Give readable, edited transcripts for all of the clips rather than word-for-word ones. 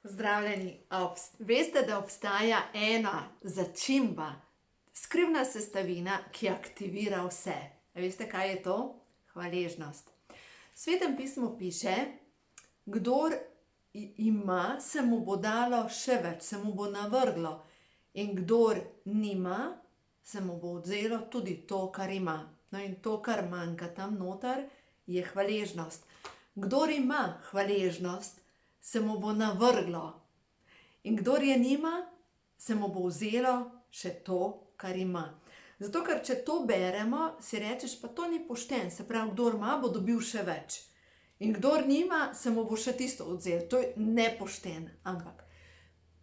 Pozdravljeni. Veste, da obstaja ena začimba, skrivna sestavina, ki aktivira vse. Veste, kaj je to? Hvaležnost. V Svetem pismu piše, kdor ima, se mu bo dalo še več, se mu bo navrglo. In kdor nima, se mu bo odzelo tudi to, kar ima. No in to, kar manjka tam noter, je hvaležnost. Kdor ima hvaležnost, se mu bo navrglo. In kdor je nima, se mu bo vzelo še to, kar ima. Zato, ker če to beremo, si rečeš, pa to ni pošten. Se pravi, kdor ima, bo dobil še več. In kdor nima, se mu bo še tisto vzelo. To je nepošten. Ampak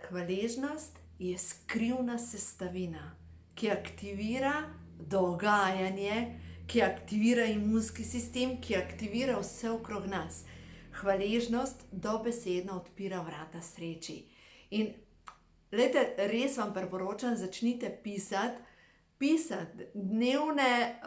hvaležnost je skrivna sestavina, ki aktivira dogajanje, ki aktivira imunski sistem, ki aktivira vse okrog nas. Hvaležnost dobesedno odpira vrata sreči. In glejte, res vam priporočam, začnite pisati dnevne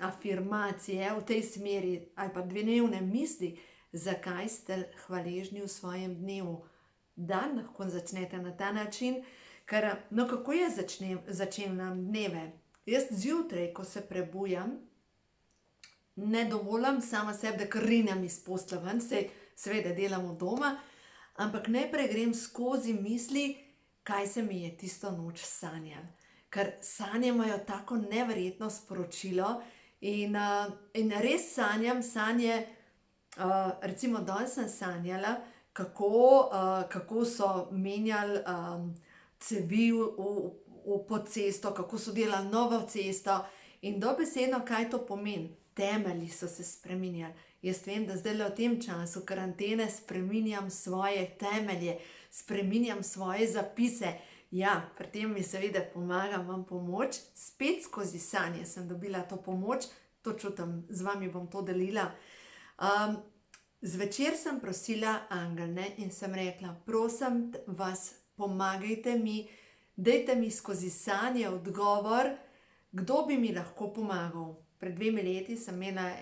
afirmacije v tej smeri ali pa dnevne misli, zakaj ste hvaležni v svojem dnevu. Dan lahko začnete na ta način, ker kako jaz začenjam dneve. Jaz zjutraj, ko se prebujam, ne dovolim sama sebi, da kar rinem iz postelje ven, seveda delam od doma, ampak najprej grem skozi misli, kaj se mi je tisto noč sanjalo. Ker sanje imajo tako neverjetno sporočilo in res sanjam sanje, recimo danes sem sanjala, kako so menjali cevi pod cesto, kako so delali novo cesto in dobesedno, kaj to pomeni. Temelji so se spreminjali. Jaz vem, da zdaj v tem času karantene spreminjam svoje temelje, spreminjam svoje zapise. Ja, pri tem mi seveda pomaga, imam pomoč. Spet skozi sanje sem dobila to pomoč, to čutim, z vami bom to delila. Zvečer sem prosila angelne in sem rekla, prosim vas, pomagajte mi, dajte mi skozi sanje odgovor, kdo bi mi lahko pomagal. Pred 2 leti sem imela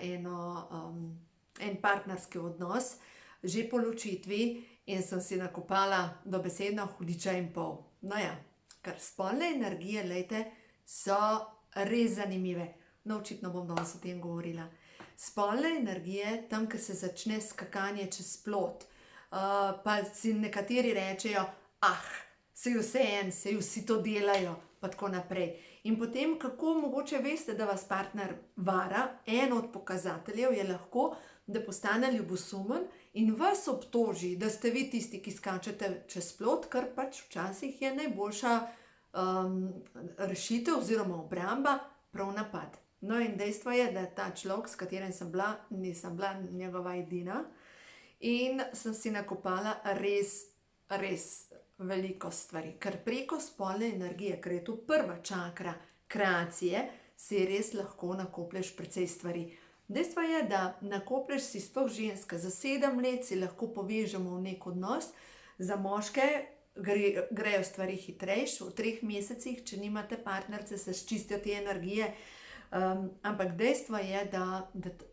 en partnerski odnos, že po ločitvi, in sem si nakopala dobesedno hudiča in pol. No ja, ker spolne energije, glejte, so res zanimive. No, očitno bom danes o tem govorila. Spolne energije, tam, ko se začne skakanje čez plot, pa si nekateri rečejo, saj vseeno, saj vsi to delajo, pa tako naprej. In potem, kako mogoče veste, da vas partner vara, en od pokazateljev je lahko, da postane ljubosumen in vas obtoži, da ste vi tisti, ki skačete čez plot, kar pač včasih je najboljša rešitev oziroma obramba, prav napad. No in dejstvo je, da ta človek, s katerim sem bila, nisem bila njegova edina in sem si nakopala res veliko stvari, ker preko spolne energije, ker je to prva čakra kreacije, si res lahko nakoplješ precej stvari. Dejstvo je, da nakoplješ si sploh ženska, za 7 let si lahko povežemo v nek odnos, za moške grejo stvari hitrejše, v 3 mesecih, če nimate partnerce, se sčistijo te energije, ampak dejstvo je, da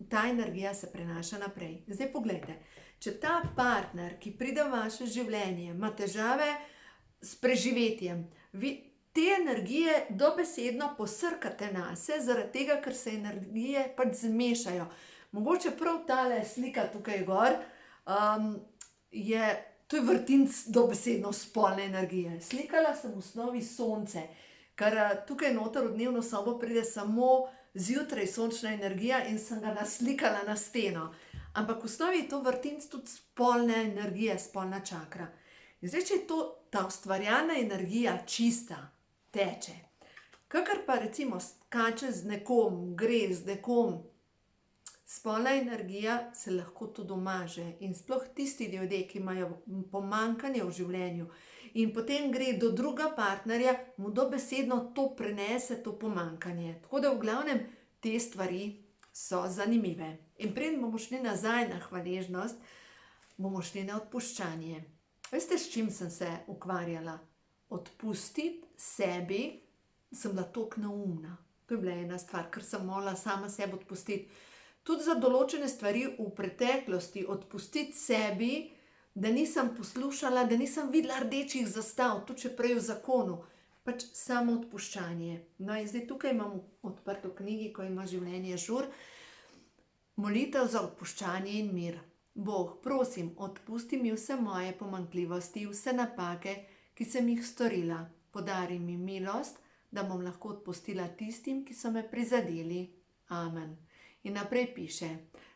ta energija se prenaša naprej. Zdaj poglejte, če ta partner, ki pride v vaše življenje, ima težave s preživetjem, vi te energije dobesedno posrkate nase, zaradi tega, ker se energije pač zmešajo. Mogoče prav tale slika tukaj gor, to je vrtinec dobesedno spolne energije. Slikala sem v osnovi sonce, ker tukaj noter v dnevno sobo pride samo zjutraj sončna energija in sem ga naslikala na steno. Ampak v osnovi je to vrtinec tudi spolne energije, spolna čakra. In zdaj, če je ta ustvarjalna energija čista, teče, kakor pa recimo skače z nekom, gre z nekom, spolna energija se lahko tudi umaže. In sploh tisti ljudje, ki imajo pomanjkanje v življenju in potem gre do druga partnerja, mu dobesedno to prenese, to pomanjkanje. Tako da v glavnem te stvari so zanimive. In preden bomo šli nazaj na hvaležnost, bomo šli na odpuščanje. Veste, s čim sem se ukvarjala? Odpustiti sebi, sem bila toliko neumna. To je bila ena stvar, ker sem morala sama sebi odpustiti. Tudi za določene stvari v preteklosti odpustiti sebi, da nisem poslušala, da nisem videla rdečih zastav, tudi če prej v zakonu, pač samo odpuščanje. No in zdaj tukaj imam odprto knjigi, ko ima življenje žur, molitev za odpuščanje in mir. Bog, prosim, odpusti mi vse moje pomanjkljivosti, vse napake, ki sem jih storila. Podari mi milost, da bom lahko odpustila tistim, ki so me prizadeli. Amen. In naprej piše,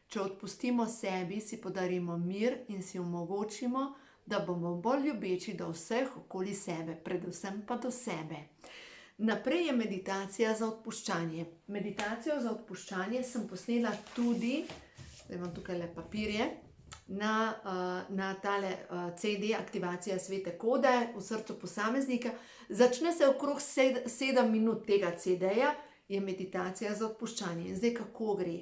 če odpustimo sebi, si podarimo mir in si omogočimo, da bomo bolj ljubeči do vseh okoli sebe, predvsem pa do sebe. Naprej je meditacija za odpuščanje. Meditacijo za odpuščanje sem posnela tudi, zdaj imam tukaj le papirje, na tale CD, aktivacija svete kode v srcu posameznika. Začne se okrog 7 minut tega CD-ja, je meditacija za odpuščanje. In zdaj kako gre?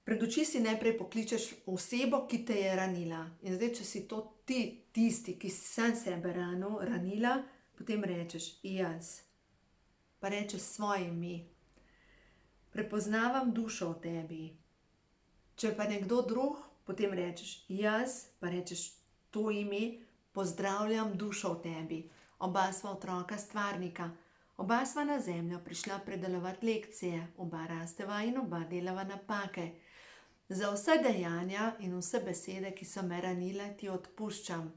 Pred oči si najprej pokličeš osebo, ki te je ranila. In zdaj, če si to ti, tisti, ki si sam sebe ranila, potem rečeš jaz. Pa rečeš svoje ime. Prepoznavam dušo v tebi. Če pa nekdo drug, potem rečeš jaz, pa rečeš to ime, pozdravljam dušo v tebi. Oba sva otroka stvarnika. Oba sva na zemljo prišla predelovati lekcije. Oba rasteva in oba delava napake. Za vse dejanja in vse besede, ki so me ranile, ti odpuščam.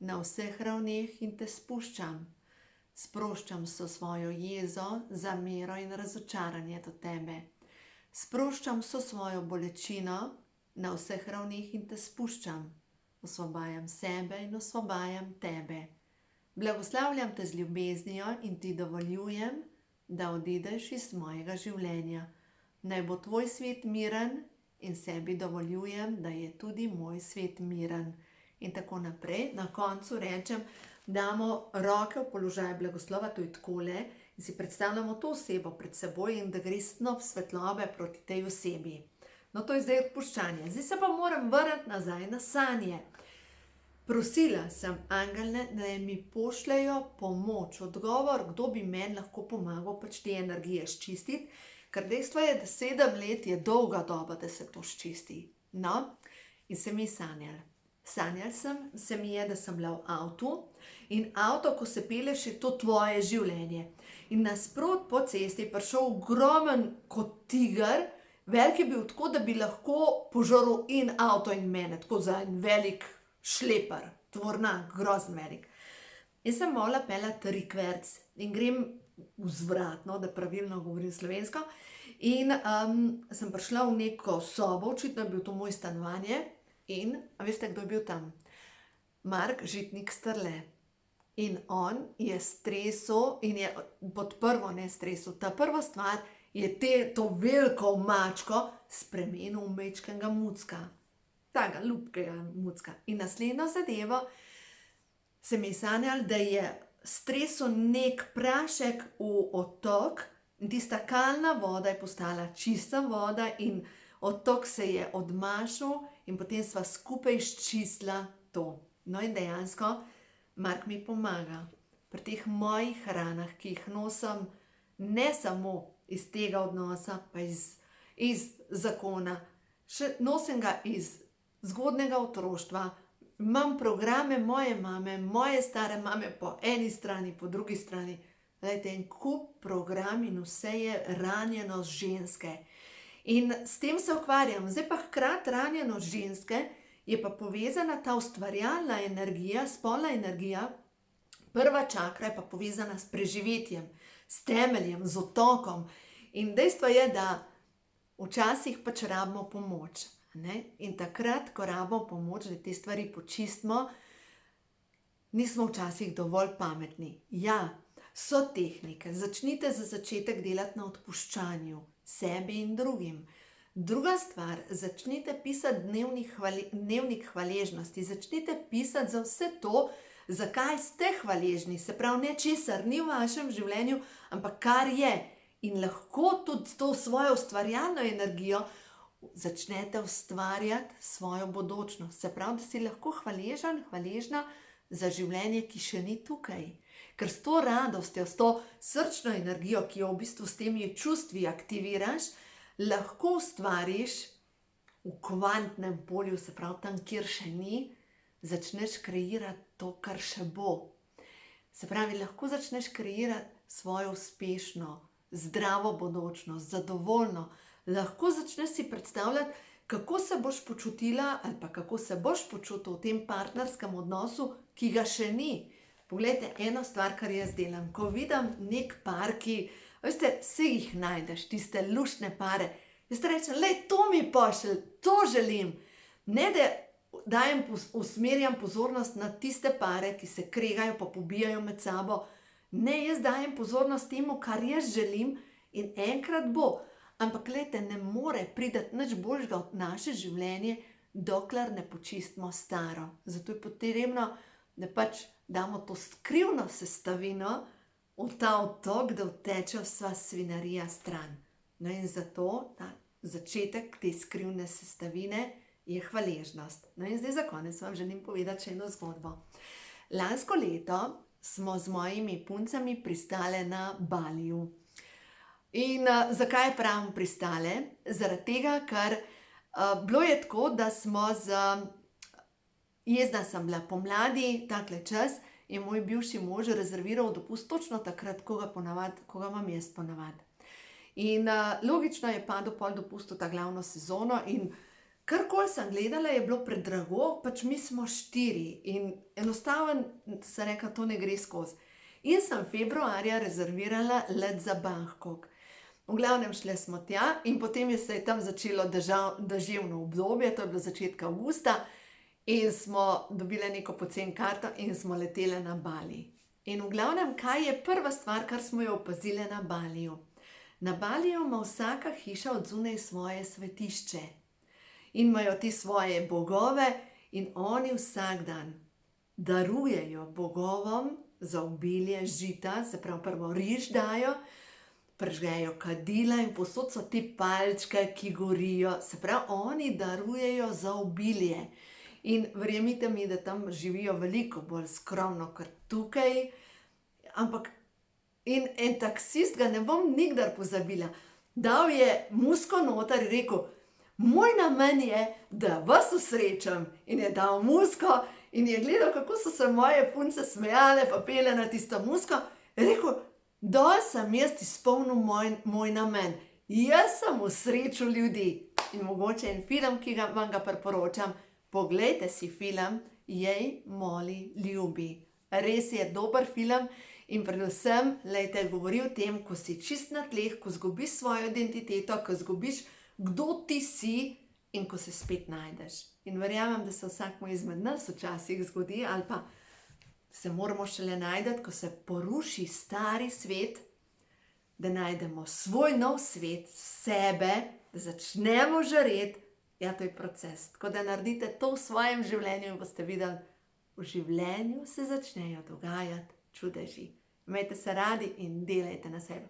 Na vseh ravneh in te spuščam. Sproščam so svojo jezo, zamero in razočaranje do tebe. Sproščam so svojo bolečino, na vseh ravneh in te spuščam. Osvobajam sebe in osvobajam tebe. Blagoslavljam te z ljubeznijo in ti dovoljujem, da odideš iz mojega življenja. Naj bo tvoj svet miren in sebi dovoljujem, da je tudi moj svet miren. In tako naprej. Na koncu rečem, damo roke v položaj blagoslova, to je takole, in si predstavljamo to osebo pred seboj in da gre snop svetlobe proti tej osebi. No, to je zdaj odpuščanje. Zdaj se pa moram vrniti nazaj na sanje. Prosila sem angele, da mi pošljajo pomoč, odgovor, kdo bi meni lahko pomagal pač te energije sčistiti, ker dejstvo je, da 7 let je dolga doba, da se to sčisti. No, in se mi sanjali. Sanjali se mi je, da sem bila v avtu in avto, ko se peleš, je to tvoje življenje. In nasprot po cesti je prišel ogromen kot tiger, velik je bil tako, da bi lahko požrl in avto in mene, tako za en velik šleper, tvorna, grozen velik. Jaz sem mogla peljati rikverc in grem vzvratno, da pravilno govorim slovensko, in sem prišla v neko sobo, očitno je bil to moj stanovanje, in a veste, kdo je bil tam? Mark Žitnik Strle. In on je stresel in je pod prvo ne stresel. Ta prva stvar je to veliko mačko spremenil v majčkega mucka. Takega ljubkega mucka. In naslednjo zadevo se mi je sanjalo, da je stresel nek prašek v otok in tista kalna voda je postala čista voda in otok se je odmašil in potem sva skupaj sčistila to. No in dejansko Mark mi pomaga pri teh mojih ranah, ki jih nosim ne samo iz tega odnosa, pa iz zakona. Še nosim ga iz zgodnega otroštva. Imam programe moje mame, moje stare mame po eni strani, po drugi strani. Glejte, en kup program in vse je ranjenost ženske. In s tem se ukvarjam. Zdaj pa hkrati ranjenost ženske je pa povezana ta ustvarjalna energija, spolna energija. Prva čakra je pa povezana s preživetjem, s temeljem, z otokom. In dejstvo je, da včasih pač rabimo pomoč. Ne? In takrat, ko rabimo pomoč, da te stvari počistimo, nismo včasih dovolj pametni. Ja, so tehnike. Začnite za začetek delati na odpuščanju sebi in drugim. Druga stvar, začnite pisati dnevnik hvaležnosti. Začnite pisati za vse to, zakaj ste hvaležni. Se pravi, ne česar ni v vašem življenju, ampak kar je. In lahko tudi to svojo ustvarjalno energijo začnete ustvarjati svojo bodočnost. Se pravi, da si lahko hvaležen, hvaležna za življenje, ki še ni tukaj. Ker s to radostjo, s to srčno energijo, ki jo v bistvu s temi čustvi aktiviraš, lahko ustvariš v kvantnem polju, se pravi tam, kjer še ni, začneš kreirati to, kar še bo. Se pravi, lahko začneš kreirati svojo uspešno, zdravo bodočnost, zadovoljno. Lahko začneš si predstavljati, kako se boš počutila ali pa kako se boš počutil v tem partnerskem odnosu, ki ga še ni. Poglejte, eno stvar, kar jaz delam, ko vidim nek par, ki, veste, vse jih najdeš, tiste luštne pare, jaz rečem, lej, to mi pošelj, to želim. Ne, da usmerjam pozornost na tiste pare, ki se kregajo pa pobijajo med sabo. Ne, jaz dajem pozornost temu, kar jaz želim in enkrat bo. Ampak glejte, ne more priti nič boljšega v naše življenje, dokler ne počistimo staro. Zato je potrebno, da pač damo to skrivno sestavino v ta otok, da odteče vsa svinarija stran. No in zato ta začetek te skrivne sestavine je hvaležnost. No in zdaj za konec vam želim povedati še eno zgodbo. Lansko leto smo z mojimi puncami pristale na Baliju. In zakaj pravim pristale? Zaradi tega, ker bilo je tako, da smo jezna sem bila pomladi, takle čas, je moj bivši mož rezerviral dopust točno takrat, ko ga imam jaz ponavadi. In logično je padel pol dopust v ta glavno sezono in karkoli sem gledala, je bilo predrago, pač mi smo 4 in enostavno sem rekla, to ne gre skozi. In sem februarja rezervirala let za Bangkok. V glavnem šle smo tja in potem se je tam začelo deževno obdobje, to je bilo začetka avgusta in smo dobile neko poceni karto in smo letele na Bali. In v glavnem, kaj je prva stvar, kar smo jo opazile na Baliju? Na Baliju ima vsaka hiša od zunaj svoje svetišče. In imajo ti svoje bogove in oni vsak dan darujejo bogovom za obilje žita, se pravi prvo riž dajo, prižgejo kadila in povsod so te palčke, ki gorijo, se pravi oni darujejo za obilje. In verjemite mi, da tam živijo veliko bolj skromno kot tukaj, ampak in en taksist, ga ne bom nikdar pozabila, dal je musko noter in rekel, moj namen je, da vas usrečam. In je dal musko in je gledal, kako so se moje punce smejale pa pele na tisto musko. Je rekel, dol sem jaz izpolnil moj namen. Jaz sem usrečil ljudi. In mogoče en film, ki vam ga priporočam, poglejte si film Jej, moli, ljubi. Res je dober film in predvsem, glejte, govori o tem, ko si čist na tleh, ko zgubiš svojo identiteto, ko zgubiš, kdo ti si in ko se spet najdeš. In verjamem, da se vsakmu izmed nas včasih zgodi ali pa se moramo šele najti, ko se poruši stari svet, da najdemo svoj nov svet, sebe, da začnemo žareti. Ja, to je proces. Tako da naredite to v svojem življenju in boste videli, v življenju se začnejo dogajati čudeži. Imejte se radi in delajte na sebi.